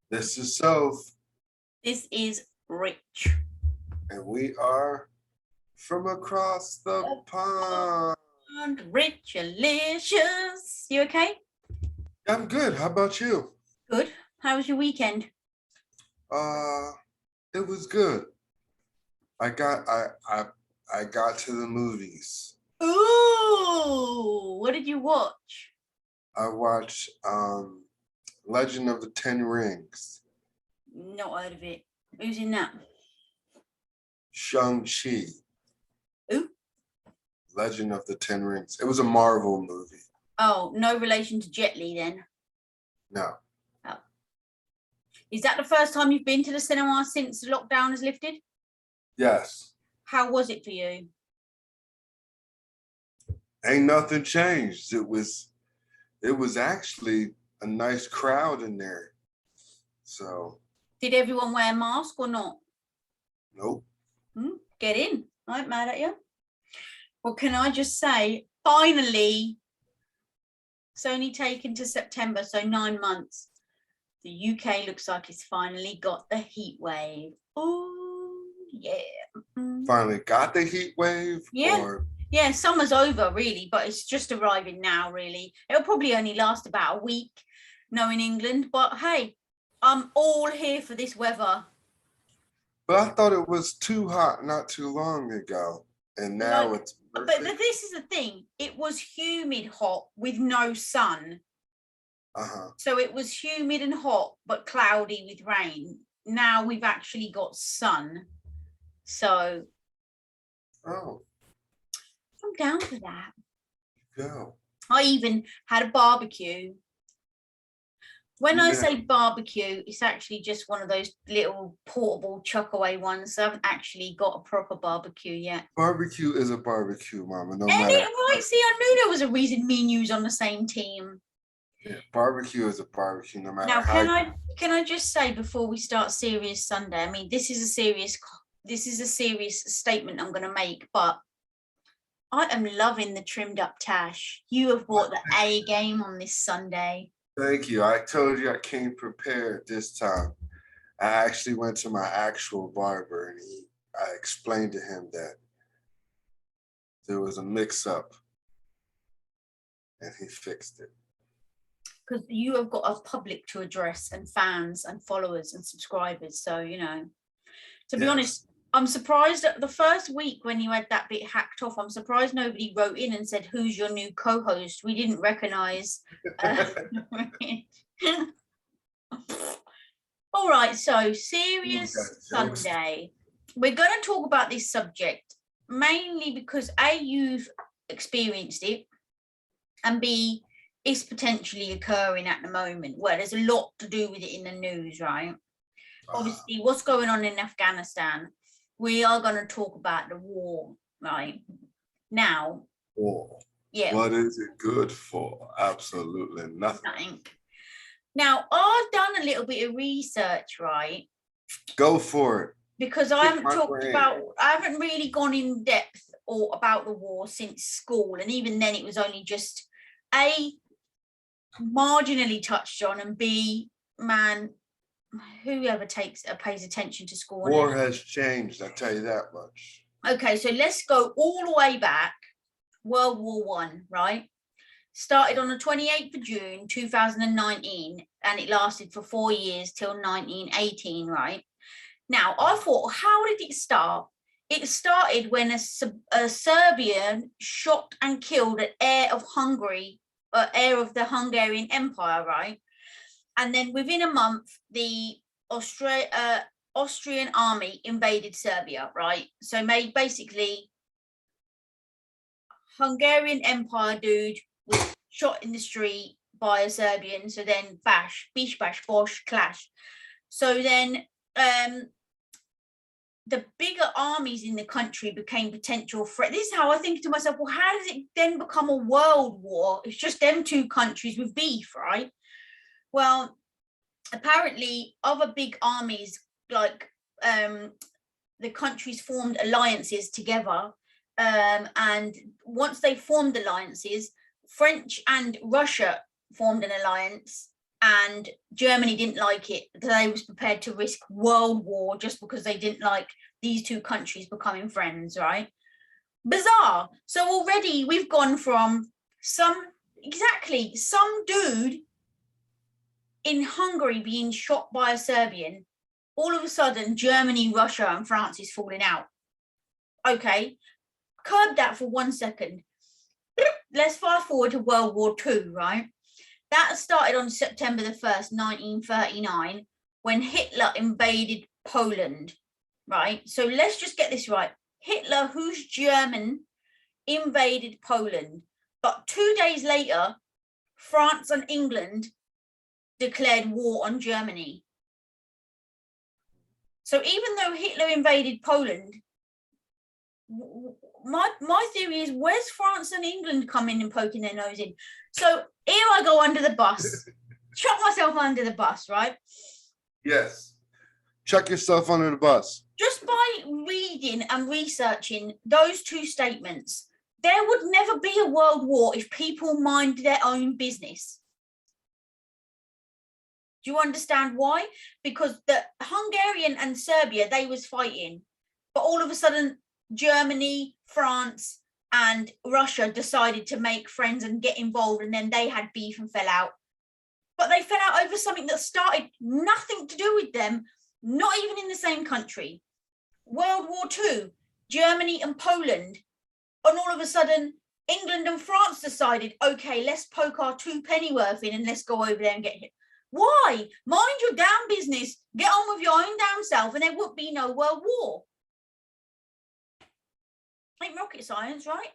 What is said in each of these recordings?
This is Soph, This is Rich. and we are from across the pond. And Richalicious. You okay? I'm good. How about you? Good. How was your weekend? Uh, it was good. I got to the movies. Ooh, what did you watch? I watched Legend of the Ten Rings, Not heard of it. Who's in that? Shang-Chi, Who? Legend of the Ten Rings. It was a Marvel movie. Oh, no relation to Jet Li then. No. Oh. Is that the first time you've been to the cinema since lockdown has lifted? Yes. How was it for you? Ain't nothing changed. It was actually a nice crowd in there. So Did everyone wear a mask or not? nope. Get in. I ain't mad at you. Well, can I just say, finally, it's only taken to September, so 9 months. The UK looks like it's finally got the heat wave. Oh, yeah. Finally got the heat wave? Yeah. Yeah, summer's over, really, but it's just arriving now, really. It'll probably only last about a week, knowing England, but hey, I'm all here for this weather. But I thought it was too hot not too long ago, and now it's perfect. But this is the thing. It was humid hot with no sun. So it was humid and hot, but cloudy with rain. Now we've actually got sun. So I'm down for that. Go. I even had a barbecue. When I say barbecue, it's actually just one of those little portable chuck away ones. I haven't actually got a proper barbecue yet. Barbecue is a barbecue, Mama. No matter. Right. See, I knew there was a reason me and you was on the same team. Yeah, barbecue is a barbecue, no matter now, how. Can I just say before we start Serious Sunday? I mean, this is a serious statement I'm going to make, but I am loving the trimmed up tash. You have brought the A game on this Sunday. Thank you. I told you I came prepared this time. I actually went to my actual barber, and I explained to him that there was a mix-up, and he fixed it. Because you have got a public to address, and fans and followers and subscribers. So, you know, to be honest, I'm surprised at the first week when you had that bit hacked off. I'm surprised nobody wrote in and said, who's your new co-host? We didn't recognize. All right, so Serious Sunday. We're going to talk about this subject mainly because A, you've experienced it, and B, it's potentially occurring at the moment. Well, there's a lot to do with it in the news, right? Obviously, what's going on in Afghanistan. We are going to talk about the war, right? Now. War. Yeah. What is it good for? Absolutely nothing. Now, I've done a little bit of research, right? Go for it. Because I haven't really gone in depth or about the war since school. And even then it was only just A, marginally touched on, and B, man, whoever pays attention to school. War has changed, I tell you that much. Okay, so let's go all the way back. World War I, right? Started on the 28th of June, 2019, and it lasted for 4 years till 1918, right? Now, I thought, how did it start? It started when a Serbian shot and killed an heir of the Hungarian Empire, right? And then within a month, the Austrian army invaded Serbia, right? So basically, Hungarian Empire dude was shot in the street by a Serbian. So then bish, bash, bosh, clash. So then the bigger armies in the country became potential threat. This is how I think to myself, well, how does it then become a world war? It's just them two countries with beef, right? Well, apparently other big armies, like the countries formed alliances together. And once they formed alliances, French and Russia formed an alliance. and Germany didn't like it. They was prepared to risk world war just because they didn't like these two countries becoming friends, right? Bizarre. So already we've gone from some dude in Hungary being shot by a Serbian. All of a sudden, Germany, Russia, and France is falling out. Okay, curb that for 1 second. Let's fast forward to World War II, right? That started on September the 1st, 1939, when Hitler invaded Poland, right? So let's just get this right. Hitler, who's German, invaded Poland. But 2 days later, France and England declared war on Germany. So even though Hitler invaded Poland, my theory is, where's France and England coming and poking their nose in? So here I go under the bus, chuck myself under the bus, right? Yes. Chuck yourself under the bus. Just by reading and researching those two statements, there would never be a world war if people mind their own business. Do you understand why? Because the Hungarian and Serbia, they was fighting, but all of a sudden Germany, France, and Russia decided to make friends and get involved, and then they had beef and fell out. But they fell out over something that started nothing to do with them, not even in the same country. World War II, Germany and Poland, and all of a sudden England and France decided, okay, let's poke our two pennyworth in and let's go over there and get hit. Why? Mind your damn business, get on with your own damn self, and there would be no world war. Ain't rocket science, right?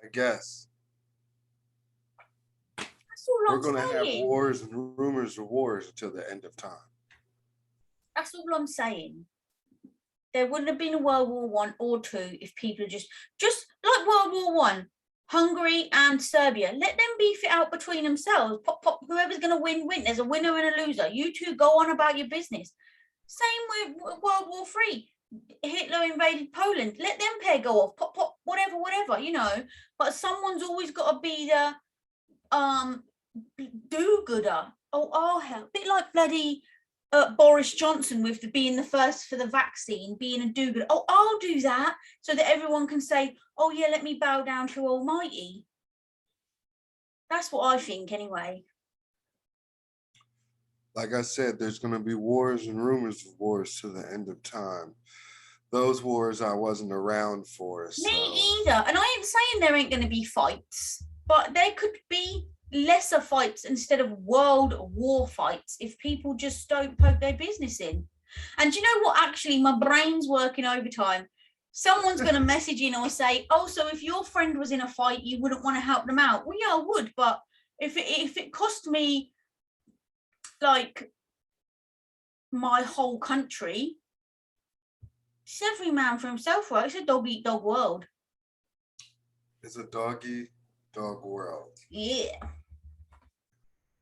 I guess. That's all We're I'm going to have saying. wars and rumors of wars until the end of time. That's all I'm saying. There wouldn't have been a World War I or II if people just like World War I, Hungary and Serbia, let them beef it out between themselves. Pop, pop, whoever's going to win, win. There's a winner and a loser. You two go on about your business. Same with World War III. Hitler invaded Poland. Let them pair go off. Pop, pop, whatever, you know. But someone's always got to be the do-gooder. Oh, hell. A bit like bloody Boris Johnson with being the first for the vaccine, being a do-gooder. Oh, I'll do that so that everyone can say, oh, yeah, let me bow down to Almighty. That's what I think, anyway. Like I said, there's going to be wars and rumors of wars to the end of time. Those wars I wasn't around for. So. Me either. And I ain't saying there ain't going to be fights, but there could be lesser fights instead of world war fights if people just don't poke their business in. And you know what? Actually, my brain's working overtime. Someone's going to message in or say, oh, so if your friend was in a fight, you wouldn't want to help them out. Well, yeah, I would. But if it cost me like my whole country, it's every man for himself, right? It's a dog eat dog world. It's a dog-eat dog world. Yeah.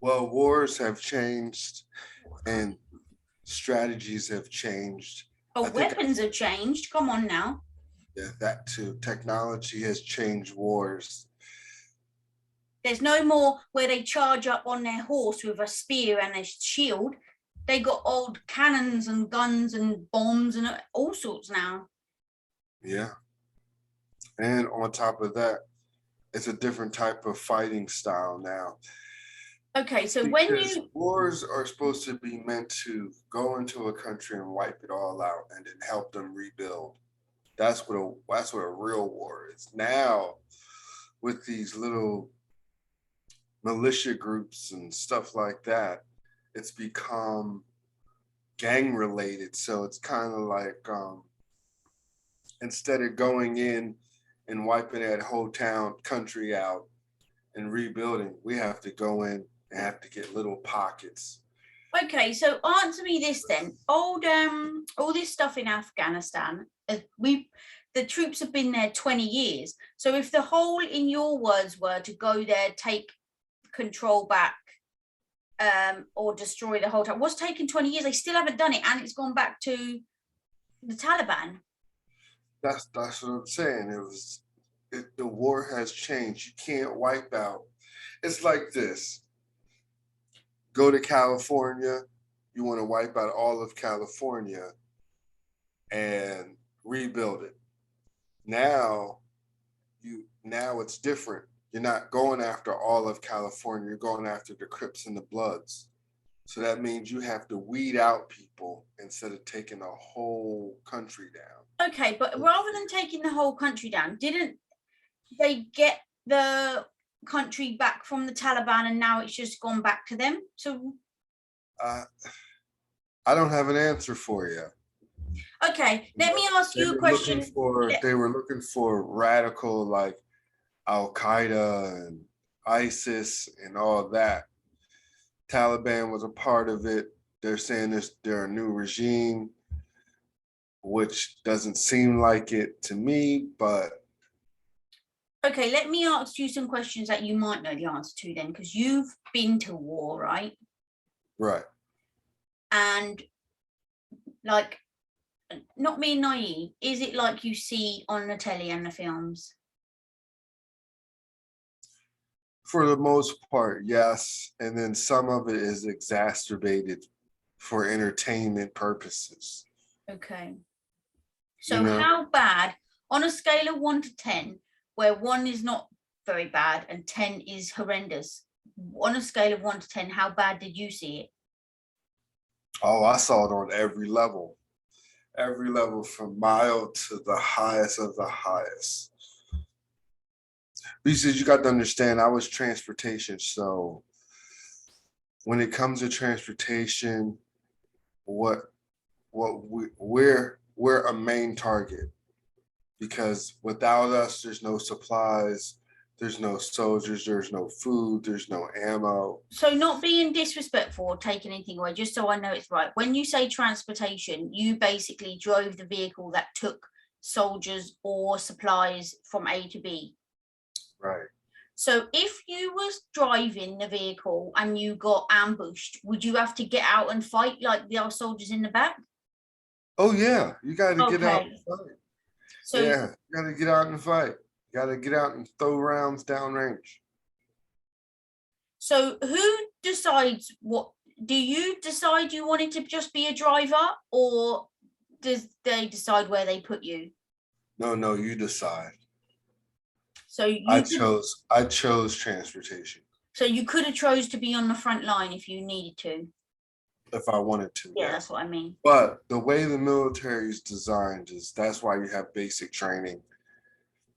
Well, wars have changed and strategies have changed. Oh, weapons have changed. Come on now. Yeah, that too. Technology has changed wars. There's no more where they charge up on their horse with a spear and a shield. They got old cannons and guns and bombs and all sorts now. Yeah. And on top of that, it's a different type of fighting style now. Okay, so because wars are supposed to be meant to go into a country and wipe it all out and then help them rebuild. That's what a real war is. Now, with these little militia groups and stuff like that, it's become gang related. So it's kind of like instead of going in and wiping that whole country out and rebuilding, we have to go in and have to get little pockets. Okay, so answer me this then. All this stuff in Afghanistan, the troops have been there 20 years. So if the whole, in your words, were to go there, take control back, or destroy the whole town, what's taken 20 years? They still haven't done it, and it's gone back to the Taliban. That's what I'm saying. The war has changed. You can't wipe out. It's like this. go to California, you want to wipe out all of California and rebuild it. Now it's different. You're not going after all of California, you're going after the Crips and the Bloods. So that means you have to weed out people instead of taking a whole country down. Okay, but rather than taking the whole country down, didn't they get the country back from the Taliban and now it's just gone back to them? So I don't have an answer for you. okay, let me ask you a question. They were looking for radical like Al Qaeda and ISIS and all that. Taliban was a part of it. They're saying they're a new regime, which doesn't seem like it to me, but. Okay, let me ask you some questions that you might know the answer to then, because you've been to war, right? Right. And like, not being naive, is it like you see on the telly and the films? For the most part, yes. And then some of it is exacerbated for entertainment purposes. Okay. So how bad, on a scale of 1 to 10, where 1 is not very bad and 10 is horrendous, on a scale of 1 to 10, how bad did you see it? Oh, I saw it on every level from mild to the highest of the highest. Because you got to understand, I was transportation. So when it comes to transportation, we're a main target, because without us, there's no supplies, there's no soldiers, there's no food, there's no ammo. So not being disrespectful or taking anything away, just so I know it's right. When you say transportation, you basically drove the vehicle that took soldiers or supplies from A to B. Right. So if you was driving the vehicle and you got ambushed, would you have to get out and fight like the other soldiers in the back? Oh yeah, you got to get out and fight. So yeah, you got to get out and fight. You got to get out and throw rounds downrange. So who decides what? Do you decide you wanted to just be a driver, or does they decide where they put you? No, you decide. So I chose transportation. So you could have chose to be on the front line if you needed to. If I wanted to. Yeah, that's what I mean. But the way the military is designed is that's why you have basic training.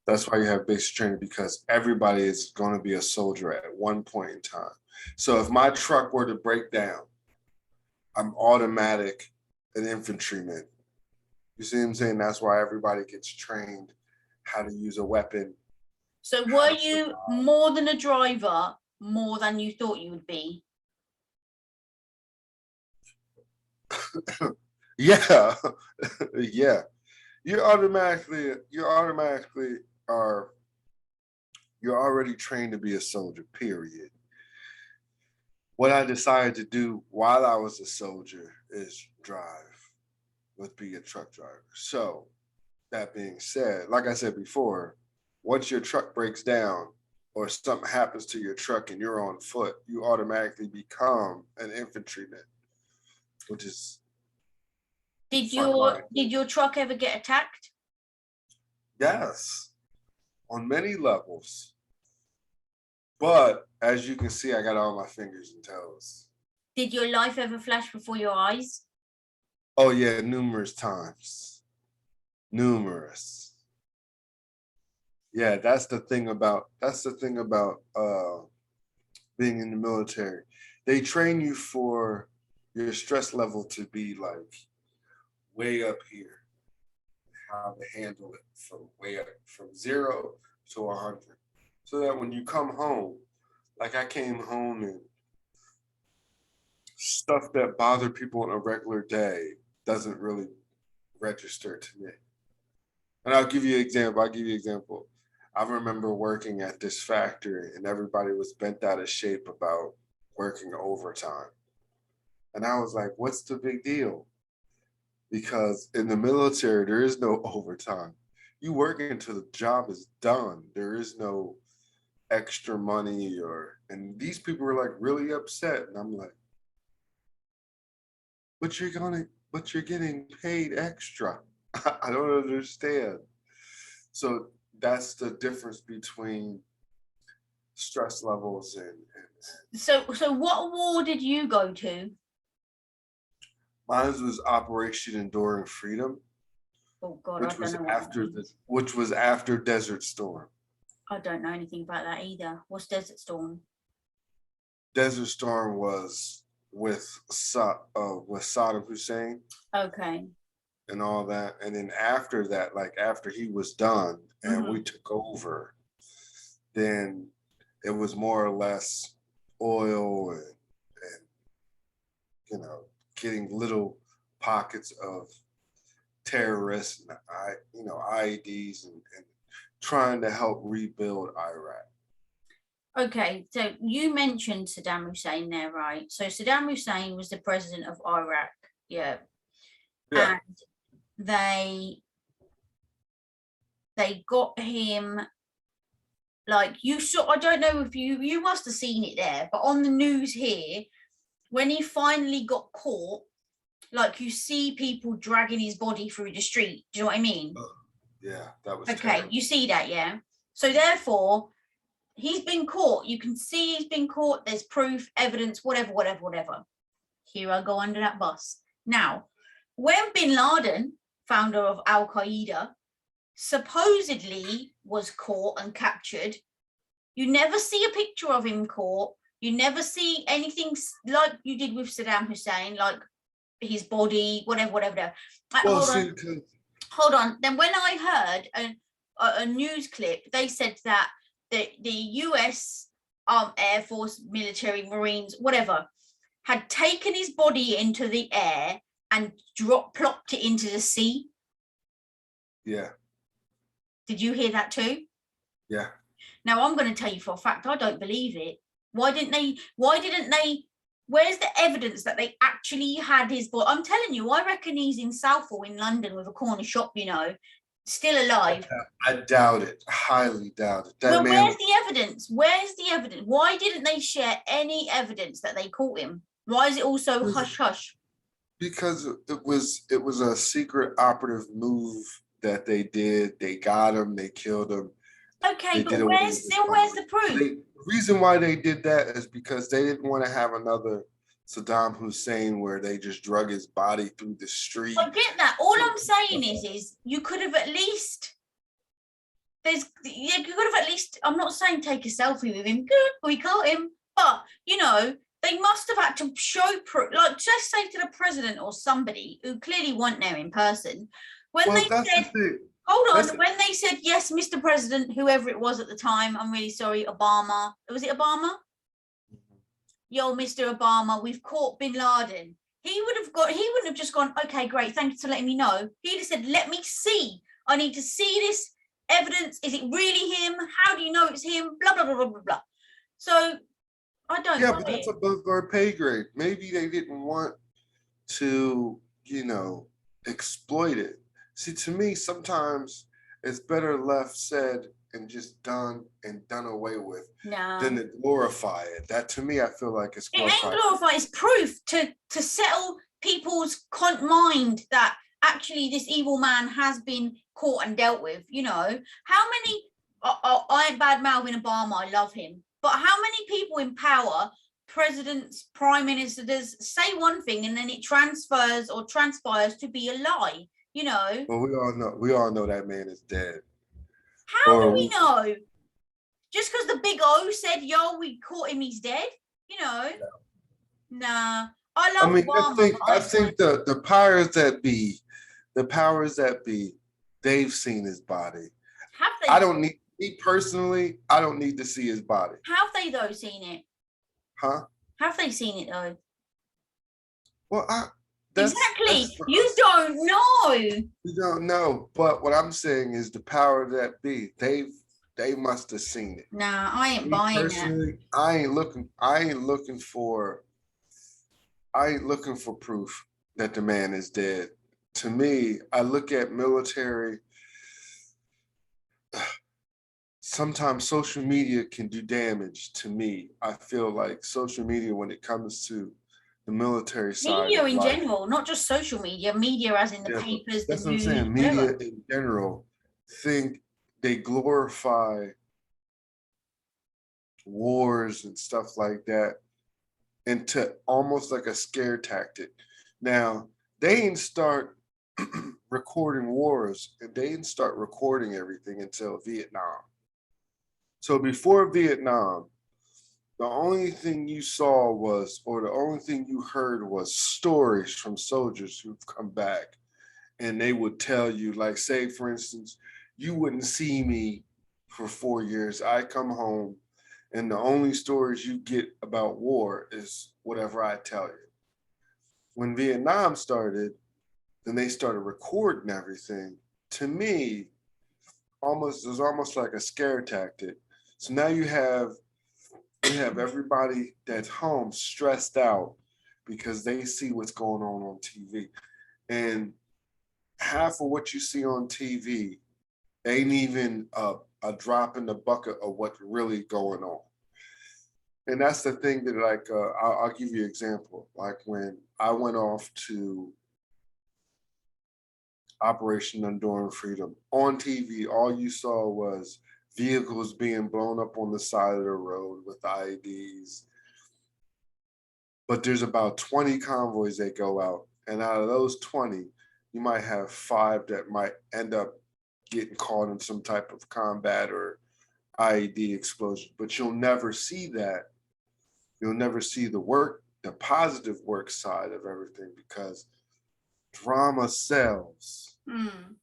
That's why you have basic training, because everybody is going to be a soldier at one point in time. So if my truck were to break down, I'm automatic an infantryman. You see what I'm saying? That's why everybody gets trained how to use a weapon. So were you more than a driver, more than you thought you would be? Yeah. Yeah. You're already trained to be a soldier, period. What I decided to do while I was a soldier is be a truck driver. So that being said, like I said before, once your truck breaks down or something happens to your truck and you're on foot, you automatically become an infantryman, which is. Did your truck ever get attacked? Yes, on many levels. But as you can see, I got all my fingers and toes. Did your life ever flash before your eyes? Oh yeah, numerous times. Numerous. Yeah, that's the thing about being in the military. They train you for your stress level to be like way up here, how to handle it from 0 to 100. So that when you come home, like I came home and stuff that bothered people on a regular day doesn't really register to me. And I'll give you an example. I remember working at this factory and everybody was bent out of shape about working overtime. And I was like, what's the big deal? Because in the military, there is no overtime. You work until the job is done. There is no extra money and these people were like really upset. And I'm like, but you're getting paid extra. I don't understand. So that's the difference between stress levels and So what war did you go to? mine was Operation Enduring Freedom, Oh God, I don't know what that means. which was after Desert Storm. I don't know anything about that either. What's Desert Storm? Desert Storm was with Saddam Hussein Okay. and all that, and then after that, like after he was done and we took over, then it was more or less oil and you know getting little pockets of terrorists and IEDs and trying to help rebuild Iraq. Okay, so you mentioned Saddam Hussein there, right? So Saddam Hussein was the president of Iraq, yeah, Yeah. and they got him, like, you saw. I don't know if you must have seen it there, but on the news here, when he finally got caught, like you see people dragging his body through the street. Do you know what I mean? Yeah, that was Okay, terrible. you see that, yeah. So therefore, he's been caught. You can see he's been caught. There's proof, evidence, whatever. Here I go under that bus. Now, when bin Laden, founder of Al Qaeda, supposedly was caught and captured, you never see a picture of him caught. You never see anything like you did with Saddam Hussein, like his body, whatever. Well, Hold on. Then when I heard a news clip, they said that the US Air Force, military, Marines, whatever, had taken his body into the air and plopped it into the sea. Yeah. Did you hear that too? Yeah. Now I'm going to tell you for a fact, I don't believe it. Why didn't they? Where's the evidence that they actually had his body? I'm telling you, I reckon he's in Southall in London with a corner shop, still alive. I doubt it. Highly doubt it. Well, where's the evidence? Where's the evidence? Why didn't they share any evidence that they caught him? Why is it all so hush hush? Because it was a secret operative move that they did. They got him. They killed him. Okay, but where's the proof? The reason why they did that is because they didn't want to have another Saddam Hussein where they just drug his body through the street. I get that. All I'm saying is you could have at least. You could have at least. I'm not saying take a selfie with him. Good, we caught him. But they must have had to show proof. Like, just say to the president or somebody who clearly weren't there in person when they said. Hold on. When they said, yes, Mr. President, whoever it was at the time, I'm really sorry, Obama. Was it Obama? Yo, Mr. Obama, we've caught bin Laden. He wouldn't have just gone, okay, great, thank you for letting me know. He'd have said, let me see. I need to see this evidence. Is it really him? How do you know it's him? Blah, blah, blah, blah, blah, blah. So I don't know. Yeah, but that's above our pay grade. Maybe they didn't want to, exploit it. See, to me, sometimes it's better left said and just done away with than to glorify it. That to me, I feel like it's glorified. It ain't glorified. It's proof to settle people's mind that actually this evil man has been caught and dealt with. How many? I ain't bad mouthing Obama. I love him, but how many people in power? Presidents, prime ministers say one thing and then it transpires to be a lie. Well, we all know that man is dead. How do we know? Just because the big O said, yo, we caught him, he's dead? Nah. I love Obama. I think the powers that be, they've seen his body. Have they? Me personally, I don't need to see his body. Have they though seen it? Huh? Have they seen it though? Well, exactly. You don't know. You don't know. But what I'm saying is the power that be, they must have seen it. Nah, I ain't buying that. I ain't looking for proof that the man is dead. To me, I look at military. Sometimes social media can do damage to me. I feel like social media, when it comes to the military side Media of in life. general, not just social media, media as in the Yeah, but papers, the that's what I'm news, saying. Media whatever. in general think they glorify wars and stuff like that into almost like a scare tactic. Now, they didn't start recording wars and they didn't start recording everything until Vietnam. So before Vietnam, the only thing you saw was, or the only thing you heard was stories from soldiers who've come back. And they would tell you, like, say, for instance, you wouldn't see me for 4 years. I come home, and the only stories you get about war is whatever I tell you. When Vietnam started, then they started recording everything. To me, it was almost like a scare tactic. So now you have everybody that's home stressed out because they see what's going on TV. And half of what you see on TV ain't even a drop in the bucket of what's really going on. And that's the thing that, like, I'll give you an example. Like when I went off to Operation Enduring Freedom on TV, all you saw was vehicles being blown up on the side of the road with IEDs. But there's about 20 convoys that go out. And out of those 20, you might have 5 that might end up getting caught in some type of combat or IED explosion. But you'll never see that. You'll never see the positive work side of everything because drama sells, Mm.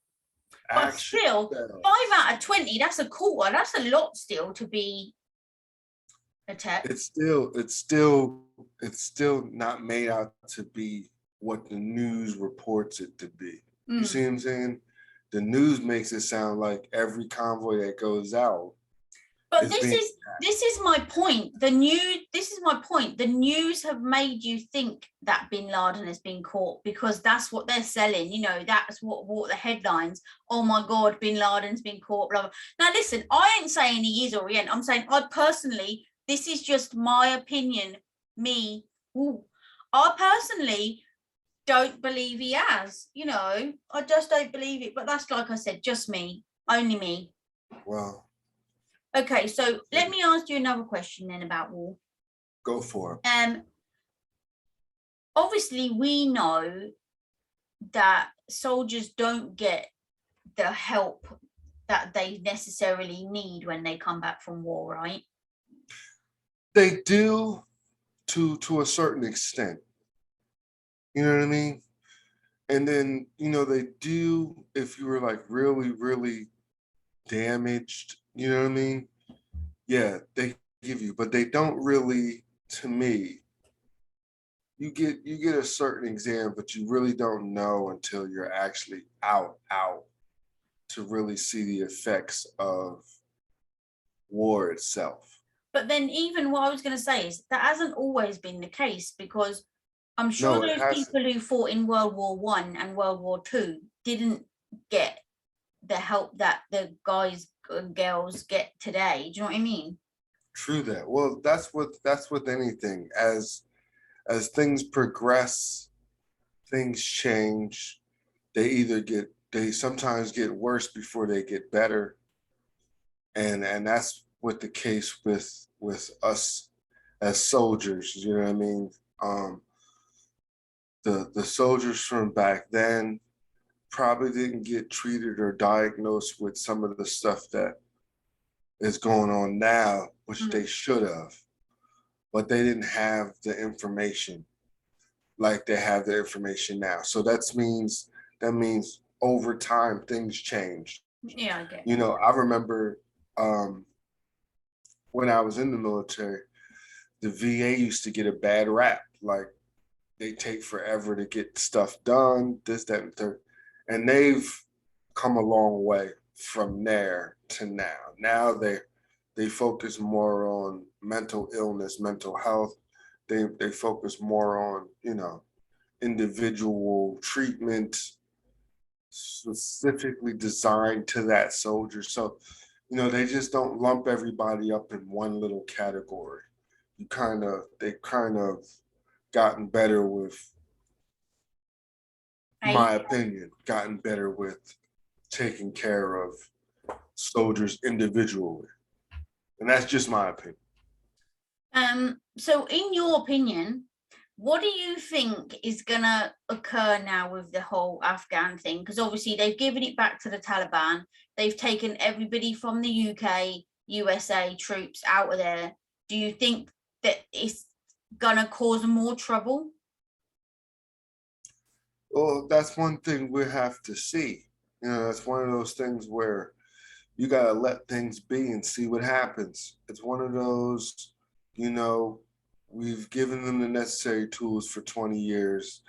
But action still, sells. 5 out of 20, that's a quarter. That's a lot still to be attacked. It's still not made out to be what the news reports it to be. You see what I'm saying? The news makes it sound like every convoy that goes out But is being this is my point. This is my point. The news have made you think that Bin Laden has been caught because that's what they're selling. You know, that's what brought the headlines. Oh my God, Bin Laden's been caught. Blah, blah. Now listen, I ain't saying he is or he ain't. I'm saying I personally, this is just my opinion. Me, I personally don't believe he has. You know, I just don't believe it. But that's, like I said, just me, only me. well. Okay, so let me ask you another question then about war. Go for it. Obviously we know that soldiers don't get the help that they necessarily need when they come back from war, right? They do to a certain extent. You know what I mean? And then, they do if you were like really, really damaged, you know what I mean? Yeah, they give you, but they don't really, to me, you get a certain exam, but you really don't know until you're actually out to really see the effects of war itself. But then even what I was going to say is that hasn't always been the case because I'm sure No, it those hasn't. people who fought in World War One and World War Two didn't get the help that the guys and girls get today. Do you know what I mean? True that. Well, that's with anything. As things progress, things change. They sometimes get worse before they get better. And that's what the case with us as soldiers, you know what I mean? Um, the soldiers from back then probably didn't get treated or diagnosed with some of the stuff that is going on now, which they should have, but they didn't have the information like they have the information now. So that means over time things changed. Yeah, I get. I remember when I was in the military, the VA used to get a bad rap. Like they take forever to get stuff done, this, that, and third. And they've come a long way from there to now. Now they focus more on mental illness, mental health. They focus more on, individual treatment specifically designed to that soldier. So, they just don't lump everybody up in one little category. They kind of gotten better with, Hey, my opinion, gotten better with taking care of soldiers individually. And that's just my opinion. so in your opinion, what do you think is gonna occur now with the whole Afghan thing? Because obviously they've given it back to the Taliban. They've taken everybody from the UK, USA troops out of there. Do you think that it's gonna cause more trouble? Well, that's one thing we have to see. You know, that's one of those things where you got to let things be and see what happens. It's one of those, you know, we've given them the necessary tools for 20 years.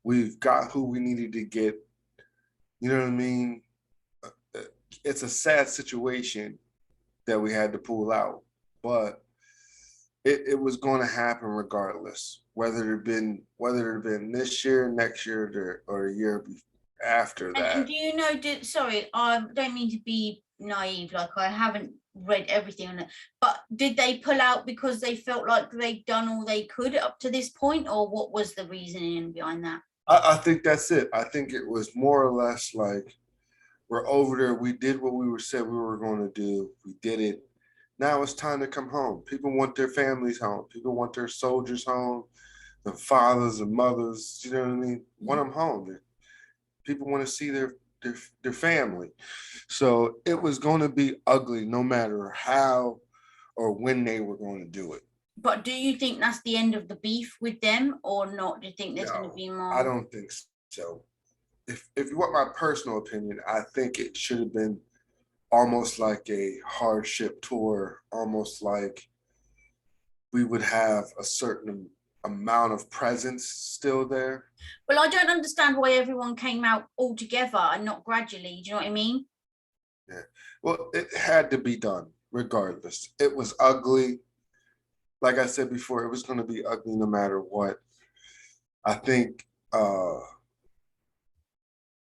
We've got who we needed to get. You know what I mean? It's a sad situation that we had to pull out, but it was going to happen regardless, whether it had been this year, next year, or a year after And that. do you know? Sorry, I don't mean to be naive. Like I haven't read everything on it, but did they pull out because they felt like they'd done all they could up to this point, or what was the reasoning behind that? I think that's it. I think it was more or less like we're over there. We did what we were said we were going to do. We did it. Now it's time to come home. People want their families home. People want their soldiers home, the fathers and mothers. You know what I mean? Want them home. People want to see their family. So it was going to be ugly, no matter how or when they were going to do it. But do you think that's the end of the beef with them, or not? Do you think there's going to No, be I more? don't think so. If you want my personal opinion, I think it should have been almost like a hardship tour, almost like we would have a certain amount of presence still there. Well, I don't understand why everyone came out all together and not gradually. Do you know what I mean? Yeah. Well, it had to be done regardless. It was ugly. Like I said before, it was going to be ugly no matter what. I think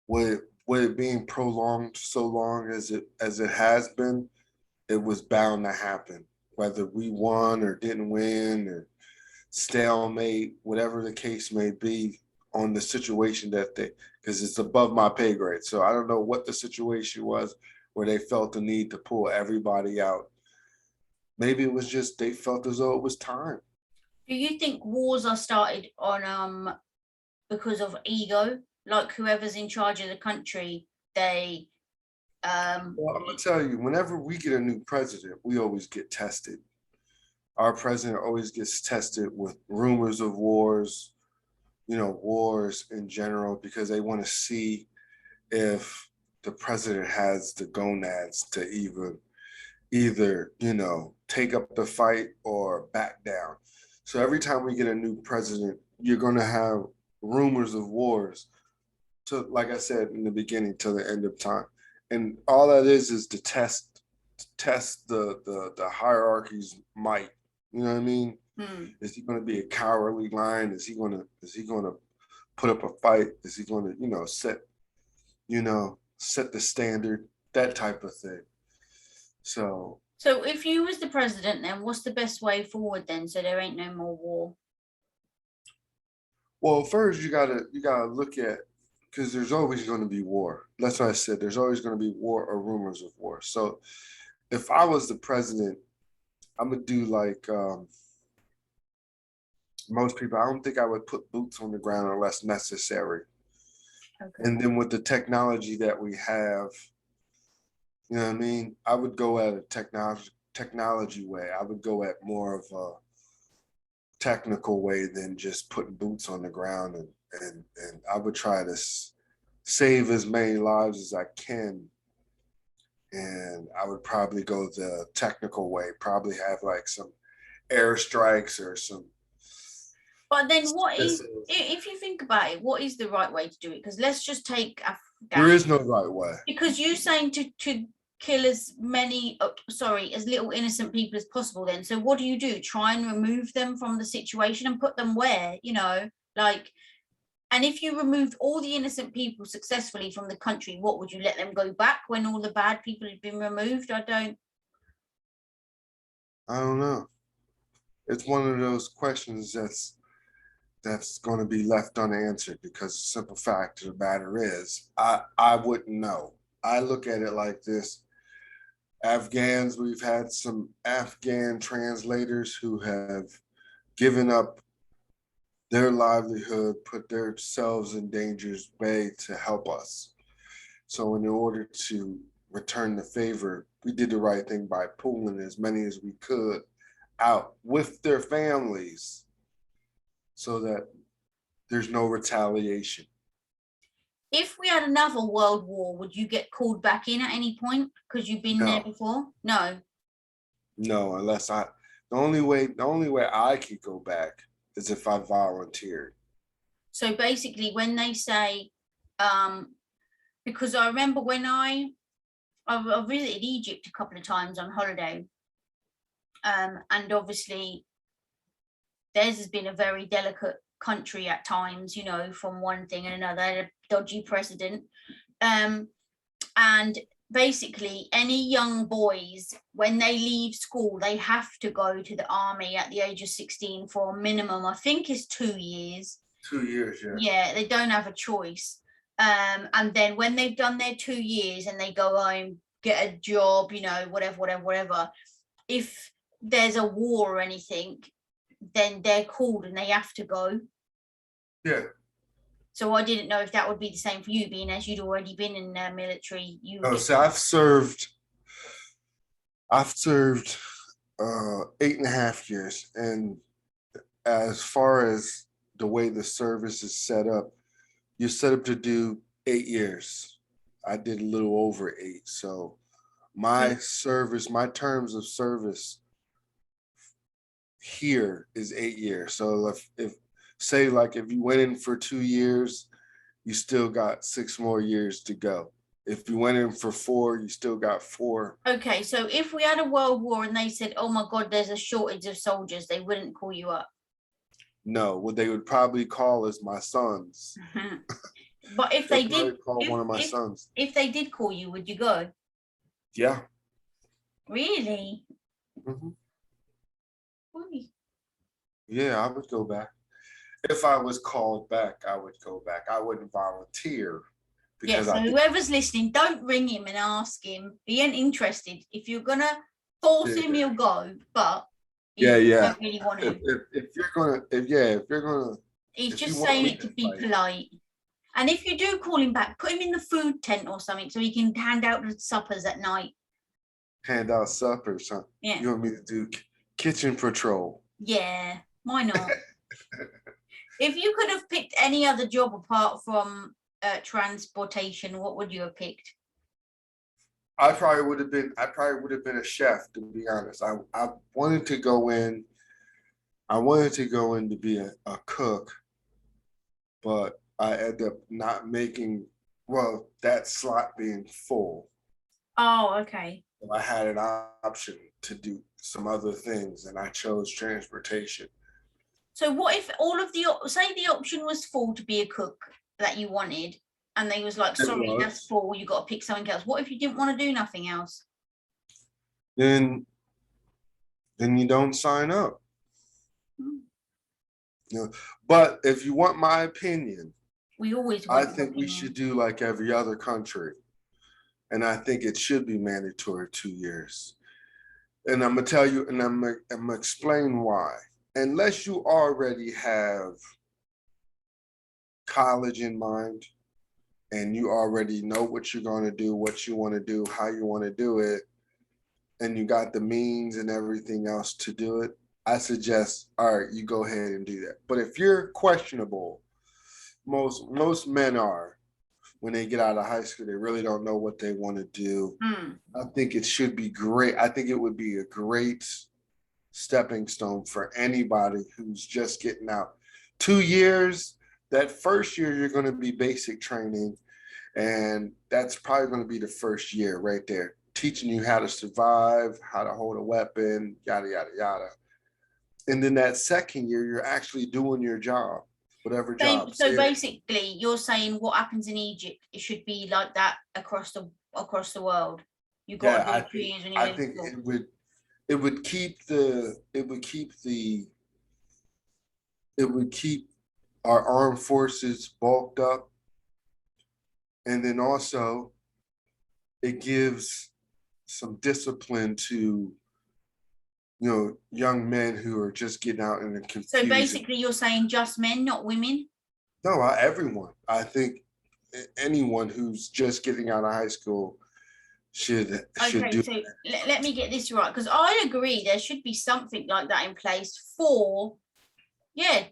with it being prolonged so long as it has been, it was bound to happen. Whether we won or didn't win or stalemate, whatever the case may be on the situation that they, because it's above my pay grade. So I don't know what the situation was where they felt the need to pull everybody out. Maybe it was just they felt as though it was time. Do you think wars are started on because of ego? Like whoever's in charge of the country, they Well, I'm gonna tell you, whenever we get a new president, we always get tested. Our president always gets tested with rumors of wars, wars in general, because they want to see if the president has the gonads to even either, take up the fight or back down. So every time we get a new president, you're going to have rumors of wars to, like I said in the beginning, till the end of time. And all that is to test the hierarchy's might. You know what I mean? Is he going to be a cowardly lion? Is he going to put up a fight? Is he going to, set the standard, that type of thing. So, So if you was the president, then what's the best way forward then, so there ain't no more war? well, first you gotta look at, because there's always going to be war. That's what I said. There's always going to be war or rumors of war. So, if I was the president, I'm gonna do like most people. I don't think I would put boots on the ground unless necessary. Okay. And then with the technology that we have, you know what I mean? I would go at a technology way. I would go at more of a technical way than just putting boots on the ground, and I would try to save as many lives as I can. And I would probably go the technical way, probably have like some airstrikes or some But then what is, missiles. if you think about it, what is the right way to do it? Because let's just take There Afghan, is no right way. because you saying to kill as many, sorry, as little innocent people as possible then. So what do? Try and remove them from the situation and put them where, like, and if you removed all the innocent people successfully from the country, what would you let them go back when all the bad people had been removed? I don't know. It's one of those questions that's that's going to be left unanswered because the simple fact of the matter is, I wouldn't know. I look at it like this. Afghans, we've had some Afghan translators who have given up their livelihood, put themselves in danger's way to help us. So in order to return the favor, we did the right thing by pulling as many as we could out with their families so that there's no retaliation. If we had another world war, would you get called back in at any point because you've been there No, before? No. no, unless the only way I could go back is if I volunteered. So basically, when they say, because I remember when I visited Egypt a couple of times on holiday, and obviously theirs has been a very delicate country at times, you know, from one thing and another, a dodgy president. And basically, any young boys, when they leave school, they have to go to the army at the age of 16 for a minimum, I think is 2 years. 2 years, yeah. Yeah, they don't have a choice. And then when they've done their 2 years and they go home, get a job, you know, whatever, if there's a war or anything, then they're called and they have to go. Yeah. So I didn't know if that would be the same for you, being as you'd already been in the military. Oh, so I've served 8.5 years, and as far as the way the service is set up, you're set up to do 8 years. I did a little over 8. So my terms of service here is 8 years. So if say like if you went in for 2 years, you still got 6 more years to go. If you went in for 4, you still got 4. Okay, so if we had a world war and they said, "Oh my God, there's a shortage of soldiers," they wouldn't call you up. No, what they would probably call is my sons. But if They'll they probably did, call one of my sons. if they did call you, would you go? Yeah. Really? hmm Really? Yeah, I would go back. If I was called back, I would go back. I wouldn't volunteer Yeah, because so whoever's listening, don't ring him and ask him. He ain't interested. If you're gonna force him, he'll go. But he yeah. don't really want to. If you're gonna, He's if you just want saying me it to to be fight, polite. And if you do call him back, put him in the food tent or something so he can hand out the suppers at night. hand out suppers, huh? Yeah. You want me to do kitchen patrol? Yeah, why not? If you could have picked any other job apart from transportation, what would you have picked? I probably would have been a chef, to be honest. I wanted to go in. I wanted to go in to be a cook, but I ended up not making, well, that slot being full. Oh, okay. So I had an option to do some other things, and I chose transportation. So what if all of say the option was full to be a cook that you wanted, and they was like, It sorry, that's was. full, you got to pick something else. What if you didn't want to do nothing else? Then you don't sign up. Hmm. You know, but if you want my opinion, We always I want your think we opinion. should do like every other country. And I think it should be mandatory 2 years. And I'm gonna tell you, and I'm gonna explain why. Unless you already have college in mind and you already know what you're gonna do, what you want to do, how you want to do it, and you got the means and everything else to do it, I suggest, all right, you go ahead and do that. But if you're questionable, most men are, when they get out of high school, they really don't know what they want to do. I think it should be great. I think it would be a great stepping stone for anybody who's just getting out. 2 years, that first year, you're going to be basic training. And that's probably going to be the first year right there, teaching you how to survive, how to hold a weapon, yada, yada, yada. And then that second year, you're actually doing your job, whatever job. So basically, you're saying what happens in Egypt, it should be like that across the world. You got to do 2 years when you're I in think school. it would keep our armed forces bulked up. And then also it gives some discipline to, young men who are just getting out in the So confusion. basically you're saying just men, not women? No, everyone. I think anyone who's just getting out of high school should Okay, do. so let me get this right, because I agree there should be something like that in place for,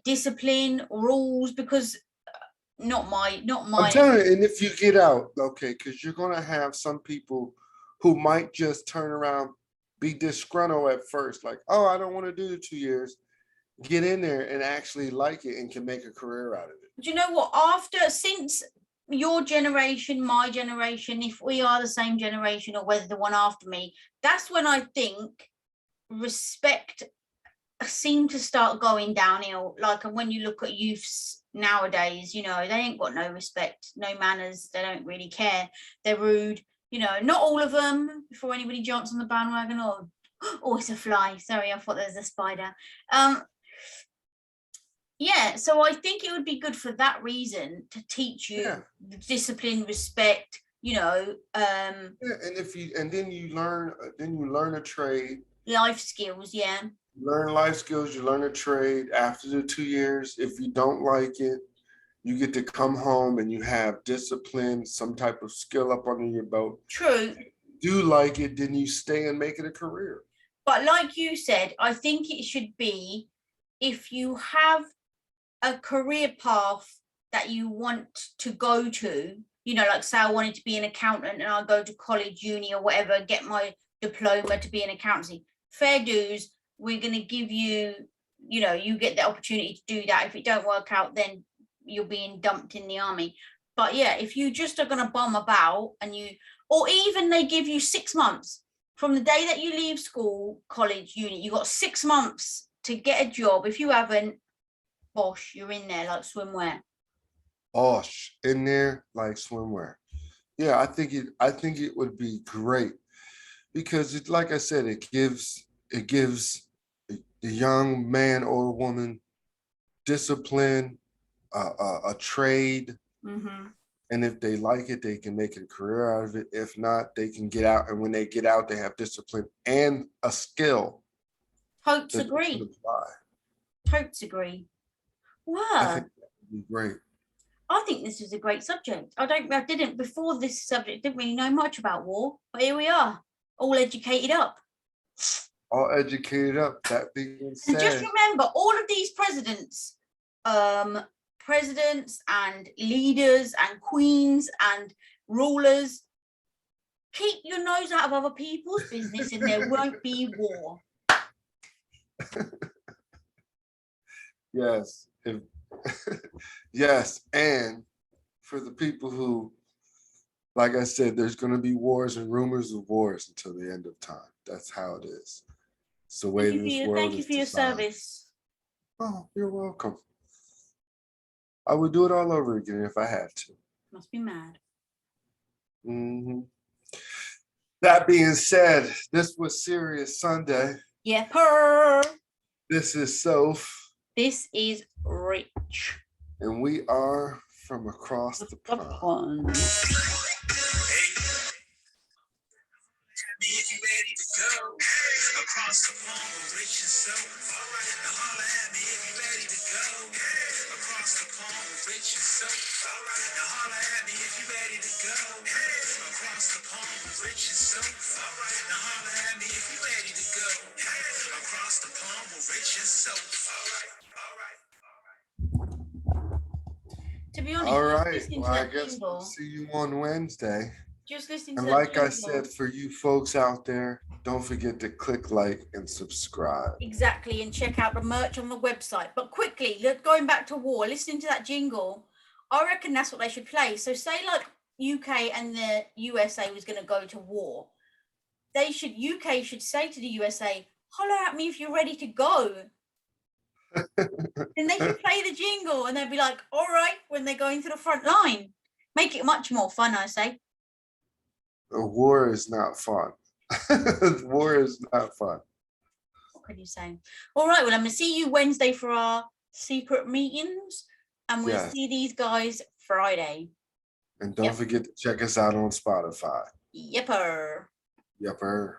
discipline, rules, because not my I'm telling you, and if you get out, okay, because you're gonna have some people who might just turn around, be disgruntled at first, like, oh, I don't want to do the 2 years, get in there and actually like it and can make a career out of it. Do you know what? Since your generation, my generation, if we are the same generation or whether the one after me, that's when I think respect seemed to start going downhill. Like, and when you look at youths nowadays, they ain't got no respect, no manners. They don't really care. They're rude. Not all of them. Before anybody jumps on the bandwagon, or oh, it's a fly. Sorry, I thought there was a spider. So I think it would be good for that reason to teach you discipline, respect. And then you learn a trade, life skills. Yeah. You learn life skills. You learn a trade after the 2 years. If you don't like it, you get to come home and you have discipline, some type of skill up under your belt. True. Do like it, then you stay and make it a career. But like you said, I think it should be, if you have a career path that you want to go to, like say I wanted to be an accountant and I'll go to college, uni or whatever, get my diploma to be an accountancy, fair dues, we're going to give you, you get the opportunity to do that. If it don't work out, then you're being dumped in the army. But yeah, if you just are going to bum about or even they give you 6 months from the day that you leave school, college, uni, you got 6 months to get a job. If you haven't, bosh, you're in there like swimwear. Bosh, in there like swimwear. Yeah, I think it would be great because like I said, it gives the young man or woman discipline, a trade. Mm-hmm. And if they like it, they can make a career out of it. If not, they can get out. And when they get out, they have discipline and a skill. Totes agree. Totes agree. Wow. I think that would be great. I think this is a great subject. Before this subject, didn't really know much about war, but here we are, all educated up. That being said. And just remember, all of these presidents and leaders and queens and rulers, keep your nose out of other people's business and there won't be war. Yes. Yes. And for the people who, like I said, there's going to be wars and rumors of wars until the end of time. That's how it is. It's the way this world is. Thank you for your service. Oh, you're welcome. I would do it all over again if I had to. Must be mad. Mm-hmm. That being said, this was Serious Sunday. Yeah, purr. This is Soph. This is Rich. And we are from across the pond. If you ready to go across the pond with Rich and Soph. All right, now holla at me if you ready to go across the pond with Rich and Soph. All right, now holla at me if you ready to go across the pond with Rich and Soph. All right, now holla at me if you ready to go across the pond with Rich and Soph. All right. To be honest, all right. Well, I guess we'll see you on Wednesday. Just listen to and like I said, for you folks out there, don't forget to click like and subscribe. Exactly, and check out the merch on the website. But quickly, going back to war, listening to that jingle, I reckon that's what they should play. So say like UK and the USA was going to go to war. UK should say to the USA, holler at me if you're ready to go. Then they should play the jingle and they'd be like, all right, when they're going to the front line. Make it much more fun, I say. War is not fun. War is not fun. What can you say? All right, well, I'm going to see you Wednesday for our secret meetings. And we'll Yes. see these guys Friday. And don't Yep. forget to check us out on Spotify. Yepper. Yepper.